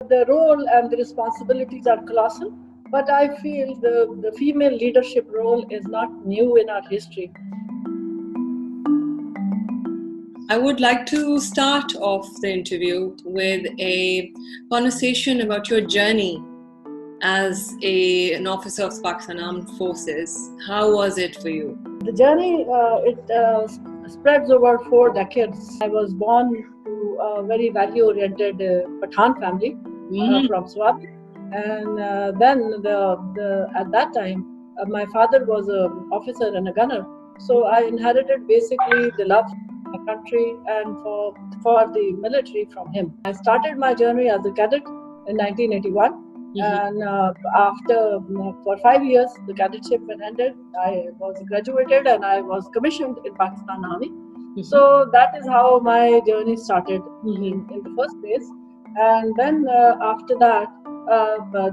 The role and the responsibilities are colossal, but I feel the female leadership role is not new in our history. I would like to start off the interview with a conversation about your journey as an officer of Pakistan Armed Forces. How was it for you? The journey spreads over 4 decades. I was born to a very value-oriented Pathan family from Swat, and then at that time my father was an officer and a gunner. So I inherited basically the love for my country and for the military from him. I started my journey as a cadet in 1981. And after for 5 years, the cadetship when ended, I was graduated and I was commissioned in Pakistan Army. So that is how my journey started in the first place. And then after that,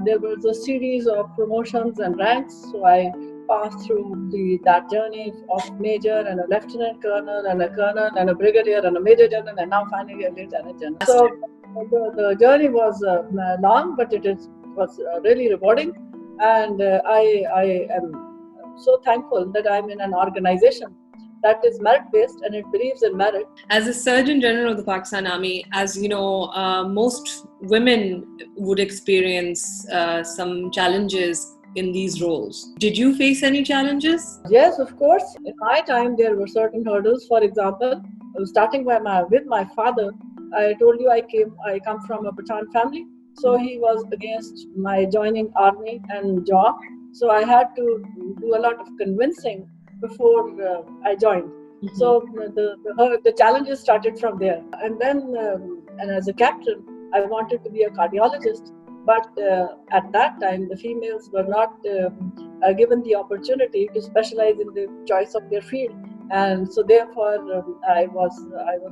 there was a series of promotions and ranks. So I passed through that journey of major and a lieutenant colonel and a colonel and a brigadier and a major general and now finally a lieutenant general. So the journey was long, but it was really rewarding, and I am so thankful that I'm in an organization that is merit-based and it believes in merit. As a Surgeon General of the Pakistan Army, as you know, most women would experience some challenges in these roles. Did you face any challenges? Yes, of course. In my time, there were certain hurdles. For example, starting with my father, I told you I come from a Pathan family. So he was against my joining army and job. So I had to do a lot of convincing before I joined. So the challenges started from there. And then, and as a captain, I wanted to be a cardiologist. But at that time, the females were not given the opportunity to specialize in the choice of their field. And so therefore, I was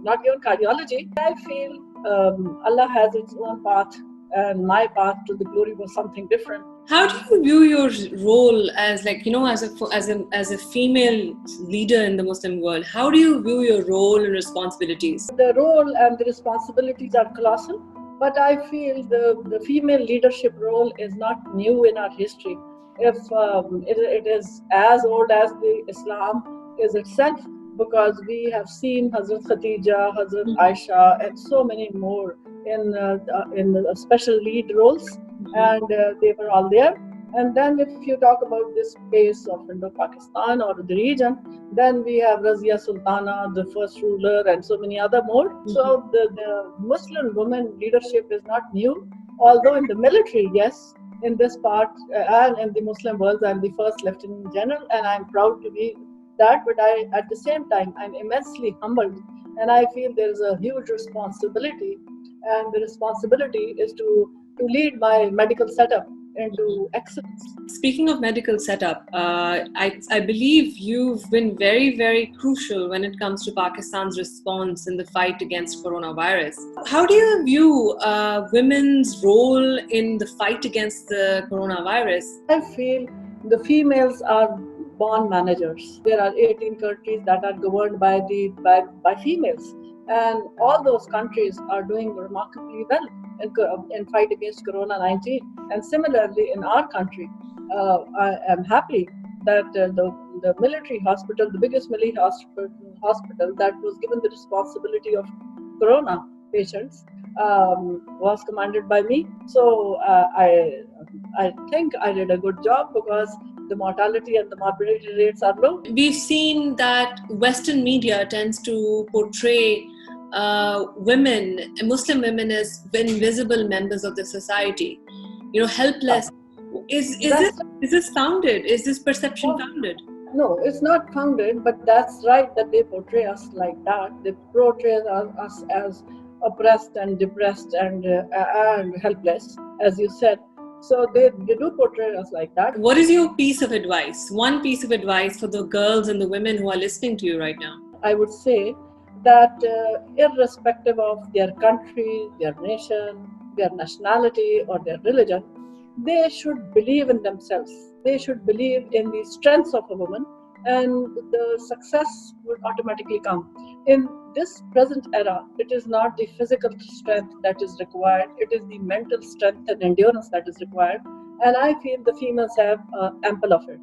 not given cardiology. I feel Allah has its own path, and my path to the glory was something different. How do you view your role as, as a female leader in the Muslim world? How do you view your role and responsibilities? The role and the responsibilities are colossal, but I feel the female leadership role is not new in our history. If it is as old as the Islam is itself, because we have seen Hazrat Khadija, Hazrat Aisha, and so many more in special lead roles, and they were all there. And then if you talk about this space of Indo-Pakistan or the region, then we have Razia Sultana, the first ruler, and so many other more. So the Muslim women leadership is not new, although in the military, yes, in this part and in the Muslim world, I'm the first lieutenant general, and I'm proud to be that. But at the same time, I'm immensely humbled, and I feel there is a huge responsibility, and the responsibility is to lead my medical setup into excellence. Speaking of medical setup, I believe you've been very, very crucial when it comes to Pakistan's response in the fight against coronavirus. How do you view women's role in the fight against the coronavirus? I feel the females are born managers. There are 18 countries that are governed by females, and all those countries are doing remarkably well in fight against Corona-19. And similarly, in our country, I am happy that the military hospital, the biggest military hospital that was given the responsibility of Corona patients, was commanded by me. So I think I did a good job because the mortality and the morbidity rates are low. We've seen that Western media tends to portray women, Muslim women, as invisible members of the society, helpless. Is this founded? Is this perception founded? No, it's not founded, but that's right that they portray us like that. They portray us as oppressed and depressed and helpless, as you said. So they do portray us like that. What is your piece of advice? One piece of advice for the girls and the women who are listening to you right now? I would say that irrespective of their country, their nation, their nationality, or their religion, they should believe in themselves. They should believe in the strengths of a woman, and the success would automatically come. In this present era, it is not the physical strength that is required, it is the mental strength and endurance that is required. And I feel the females have ample of it.